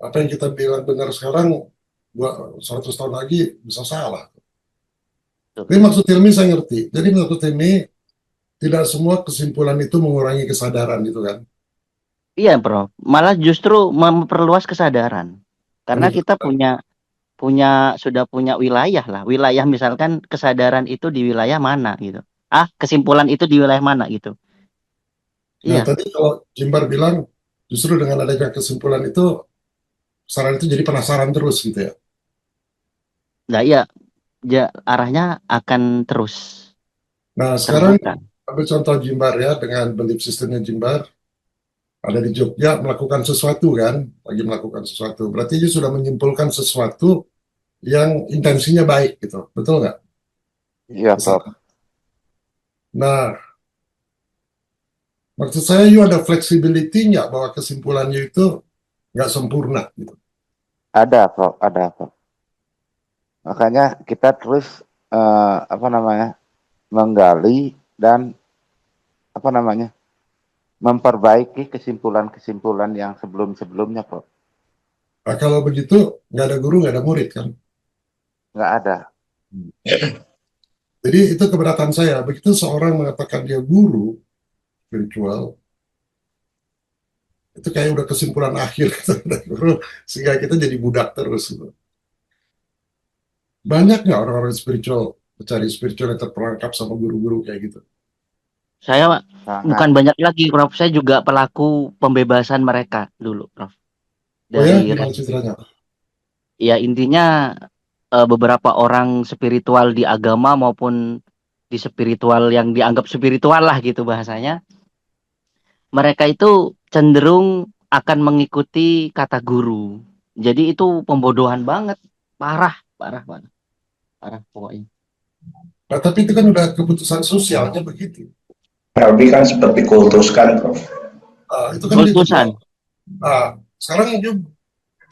Apa yang kita bilang benar sekarang, 100 tahun lagi bisa salah. Betul. Tapi maksud Hilmi saya ngerti. Jadi menurut Hilmi, tidak semua kesimpulan itu mengurangi kesadaran gitu kan. Iya, Prof. Malah justru memperluas kesadaran. Karena Lebih kita ke- punya punya sudah punya wilayah lah. Wilayah misalkan kesadaran itu di wilayah mana gitu. Ah, kesimpulan itu di wilayah mana gitu. Nah, Iya. tadi kalau Jimbar bilang, justru dengan adanya kesimpulan itu, saran itu jadi penasaran terus gitu ya. Nah, iya, arahnya akan terus Nah, sekarang terbuka. ambil contoh Jimbar ya, dengan belief systemnya Jimbar, ada di Jogja melakukan sesuatu kan, lagi melakukan sesuatu. Berarti dia sudah menyimpulkan sesuatu yang intensinya baik gitu, betul nggak? Iya, Prof. Kesana. Nah, maksud saya you ada flexibility nggak bahwa kesimpulannya itu nggak sempurna gitu. Ada, Prof. Ada, Prof. Makanya kita terus apa namanya menggali dan apa namanya memperbaiki kesimpulan-kesimpulan yang sebelum-sebelumnya, Prof. Nah, kalau begitu nggak ada guru nggak ada murid kan. Nggak ada. Jadi itu keberatan saya. Begitu seorang mengatakan dia guru spiritual, itu kayak udah kesimpulan akhir dari guru, sehingga kita jadi budak terus gitu. Banyak nggak orang-orang spiritual mencari spiritual yang terperangkap sama guru-guru kayak gitu? Saya Sangat. bukan banyak lagi, Prof. Saya juga pelaku pembebasan mereka dulu, Prof. Oh ya, Dari gimana ceritanya? ya intinya beberapa orang spiritual di agama maupun di spiritual yang dianggap spiritual lah gitu bahasanya. Mereka itu cenderung akan mengikuti kata guru. Jadi itu pembodohan banget, parah, parah, parah, parah pokoknya. Nah, tapi itu kan udah keputusan sosialnya begitu. Tapi kan seperti kultus kan, Prof. Itu kan gitu bro. Kultusan. Sekarang itu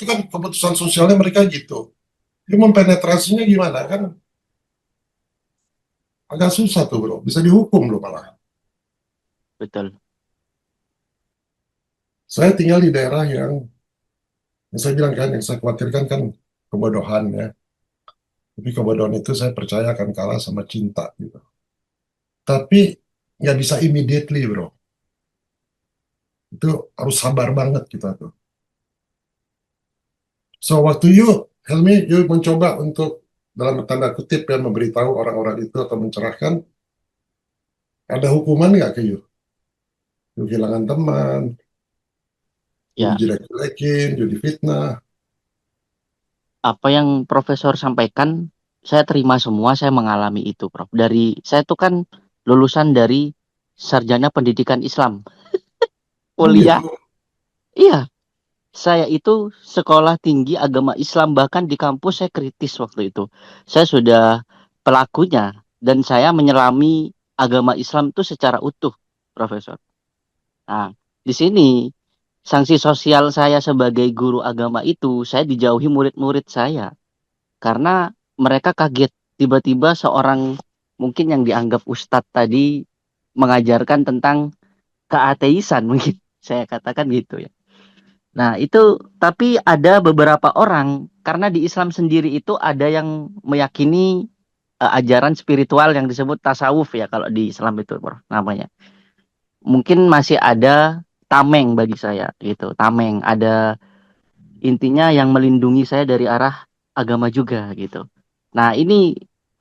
kan keputusan sosialnya mereka gitu. Dia mempenetrasinya gimana kan agak susah tuh bro. Bisa dihukum loh malah. Betul. Saya tinggal di daerah yang saya bilang kan, yang saya khawatirkan kan kebodohan ya. Tapi kebodohan itu saya percaya akan kalah sama cinta gitu. Tapi nggak bisa immediately bro. Itu harus sabar banget kita tuh. So waktu Helmi, you mencoba untuk dalam tanda kutip ya memberitahu orang-orang itu atau mencerahkan, ada hukuman nggak ke you? You kehilangan teman, you Ya, dijelek-jelekin, you difitnah. apa yang Profesor sampaikan, saya terima semua, saya mengalami itu, Prof. Saya tuh kan lulusan dari Sarjana Pendidikan Islam, Oh gitu. kuliah. Iya, saya itu sekolah tinggi agama Islam, bahkan di kampus saya kritis waktu itu. Saya sudah pelakunya dan saya menyelami agama Islam itu secara utuh, Profesor. Nah, di sini sanksi sosial saya sebagai guru agama itu, saya dijauhi murid-murid saya karena mereka kaget tiba-tiba seorang mungkin yang dianggap ustadz tadi mengajarkan tentang keateisan mungkin saya katakan gitu ya. Nah, itu tapi ada beberapa orang karena di Islam sendiri itu ada yang meyakini ajaran spiritual yang disebut tasawuf ya kalau di Islam itu Bro, namanya. Mungkin masih ada tameng bagi saya gitu. Tameng ada intinya yang melindungi saya dari arah agama juga gitu. Nah, ini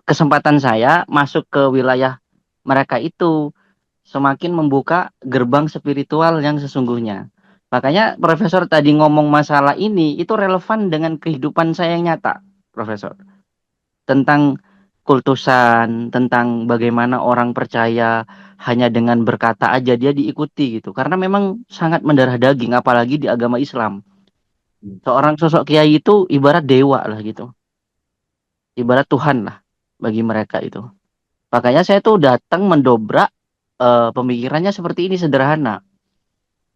kesempatan saya masuk ke wilayah mereka itu semakin membuka gerbang spiritual yang sesungguhnya. Makanya Profesor tadi ngomong masalah ini itu relevan dengan kehidupan saya yang nyata, Profesor. Tentang kultusan, tentang bagaimana orang percaya hanya dengan berkata aja dia diikuti gitu. Karena memang sangat mendarah daging, apalagi di agama Islam. Seorang sosok kiai itu ibarat dewa lah gitu. Ibarat Tuhan lah bagi mereka itu. Makanya saya tuh datang mendobrak pemikirannya seperti ini sederhana.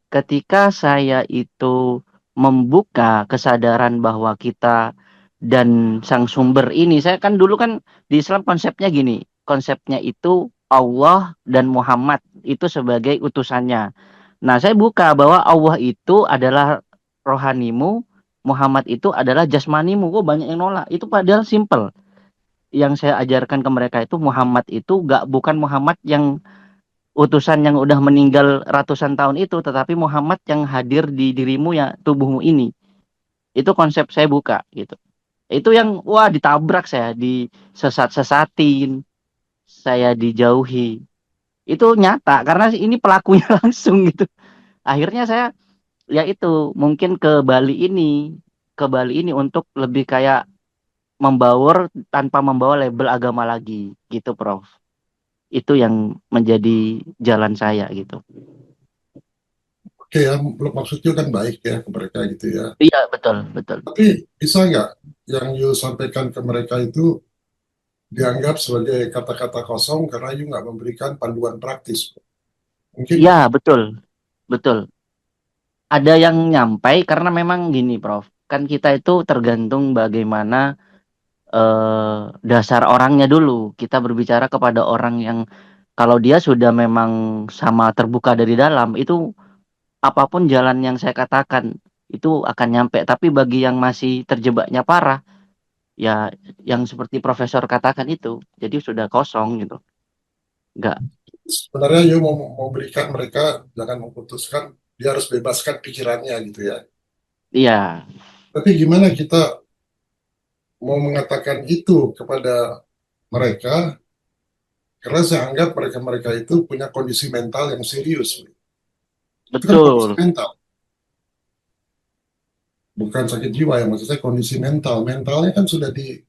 Ketika saya itu membuka kesadaran bahwa kita dan sang sumber ini, saya kan dulu kan di Islam konsepnya gini, konsepnya itu Allah dan Muhammad itu sebagai utusannya. Nah, saya buka bahwa Allah itu adalah rohanimu, Muhammad itu adalah jasmanimu. Kok banyak yang nolak. Itu padahal simple. Yang saya ajarkan ke mereka itu Muhammad itu bukan Muhammad yang utusan yang udah meninggal ratusan tahun itu, tetapi Muhammad yang hadir di dirimu ya, tubuhmu ini. Itu konsep saya buka gitu. Itu yang wah ditabrak, saya disesat-sesatin, saya dijauhi. Itu nyata karena ini pelakunya langsung gitu. Akhirnya saya ya itu mungkin ke Bali ini untuk lebih kayak membaur tanpa membawa label agama lagi gitu, Prof. Itu yang menjadi jalan saya gitu. Oke ya, maksudnya kan baik ya ke mereka gitu ya. Iya, betul, betul. Tapi bisa nggak yang you sampaikan ke mereka itu dianggap sebagai kata-kata kosong karena you nggak memberikan panduan praktis? Mungkin nggak? Iya, betul, betul. Ada yang nyampai karena memang gini, Prof. Kan kita itu tergantung bagaimana dasar orangnya dulu. Kita berbicara kepada orang yang kalau dia sudah memang sama terbuka dari dalam, itu apapun jalan yang saya katakan itu akan nyampe. Tapi bagi yang masih terjebaknya parah, ya yang seperti Profesor katakan itu, jadi sudah kosong gitu. Enggak. Sebenarnya you mau berikan mereka jangan memutuskan, dia harus bebaskan pikirannya gitu ya. Iya, Tapi gimana kita mau mengatakan itu kepada mereka karena saya anggap mereka-mereka itu punya kondisi mental yang serius. Itu kan kondisi betul. mental, bukan sakit jiwa ya, maksud saya kondisi mental. Mentalnya kan sudah di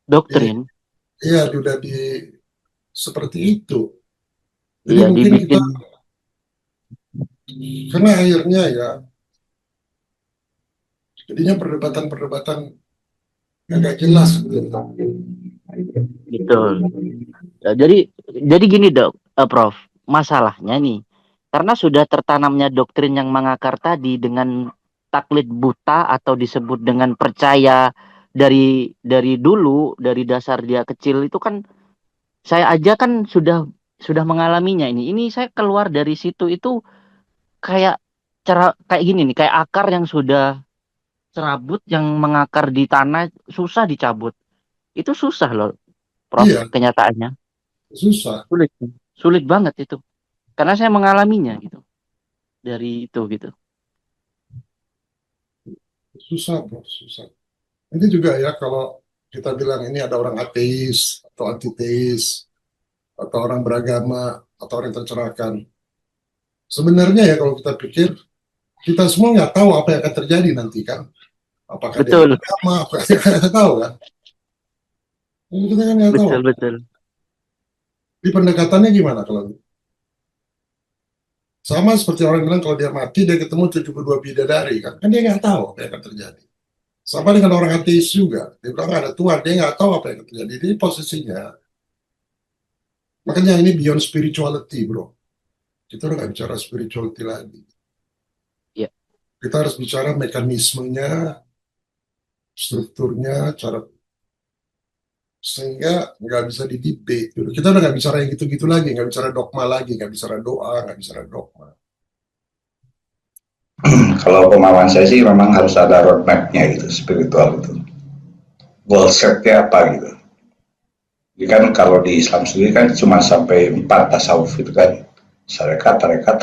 Doktrin, ya sudah di seperti itu. Jadi iya mungkin kita dibikin karena akhirnya ya jadinya perdebatan-perdebatan yang gak jelas gitu. betul. Ya, jadi gini dok, Prof. Masalahnya nih, karena sudah tertanamnya doktrin yang mengakar tadi dengan taklid buta atau disebut dengan percaya dari dulu, dari dasar dia kecil itu kan saya aja kan sudah mengalaminya ini. Ini saya keluar dari situ itu kayak kayak gini nih, kayak akar yang sudah serabut yang mengakar di tanah susah dicabut. Itu susah loh, Prof, Iya, kenyataannya. susah, Sulit. Sulit banget itu. Karena saya mengalaminya gitu. Dari itu gitu. susah, bro, susah. Nanti juga ya kalau kita bilang ini ada orang ateis atau antiteis atau orang beragama atau orang yang tercerahkan. Sebenarnya ya kalau kita pikir kita semua nggak tahu apa yang akan terjadi nanti kan. Apakah dia Betul, beragama, apakah dia nggak tahu kan. Kita kan nggak tahu. betul, betul. Di pendekatannya gimana kalau gitu? Sama seperti orang bilang kalau dia mati dia ketemu 72 bidadari kan. Kan dia nggak tahu apa yang akan terjadi. Sama dengan orang ateis juga. Dia bilang ada Tuhan, dia nggak tahu apa yang akan terjadi. Jadi posisinya, makanya ini beyond spirituality bro. Kita udah nggak bicara spirituality lagi. Ya, Kita harus bicara mekanismenya, strukturnya, cara sehingga nggak bisa didebate dulu. Kita udah nggak bicara yang gitu-gitu lagi, nggak bicara dogma lagi, nggak bicara doa, nggak bicara dogma. Kalau pemahaman saya sih memang harus ada roadmap-nya gitu, spiritual itu. Goal set-nya apa gitu. Jadi kan kalau di Islam sendiri kan cuma sampai 4 tasawuf itu kan. Syarikat, tarekat,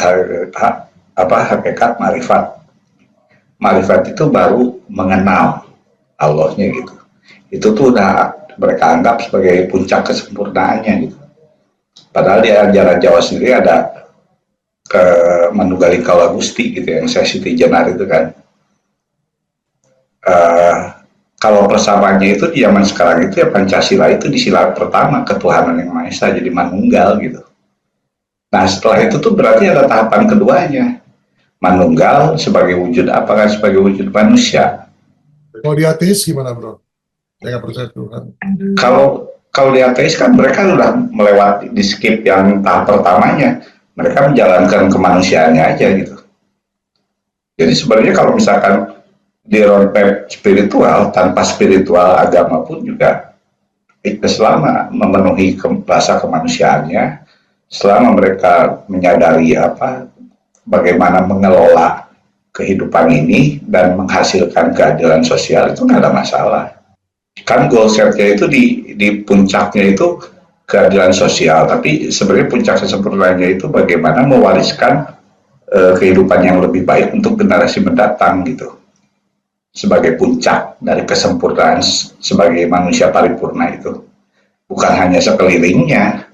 hakikat, marifat. Marifat itu baru mengenal Allahnya gitu. Itu tuh udah mereka anggap sebagai puncak kesempurnaannya gitu. Padahal di ajaran Jawa sendiri ada ke Manunggaling Kala Gusti gitu yang saya Siti Jenar itu kan. Kalau persamaannya itu di zaman sekarang itu ya Pancasila itu di sila pertama ketuhanan yang Maha Esa jadi manunggal gitu. Nah setelah itu tuh berarti ada tahapan keduanya, manunggal sebagai wujud apa kan, sebagai wujud manusia. Kalau di ateis gimana bro? Dia nggak percaya Tuhan. Kalau di ateis kan mereka sudah melewati di skip yang tahap pertamanya, mereka menjalankan kemanusiaannya aja gitu. Jadi sebenarnya kalau misalkan di roadmap spiritual, tanpa spiritual agama pun juga selama memenuhi rasa kemanusiaannya, selama mereka menyadari bagaimana mengelola kehidupan ini dan menghasilkan keadilan sosial itu nggak ada masalah. Kan goal setnya itu di puncaknya itu keadilan sosial, tapi sebenarnya puncak kesempurnaannya itu bagaimana mewariskan kehidupan yang lebih baik untuk generasi mendatang gitu. Sebagai puncak dari kesempurnaan sebagai manusia paripurna itu. Bukan hanya sekelilingnya.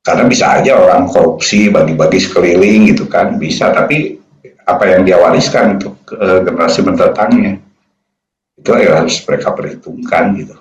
Karena bisa aja orang korupsi, bagi-bagi sekeliling gitu kan, bisa, tapi apa yang dia wariskan untuk generasi mendatangnya itu yang harus mereka perhitungkan gitu.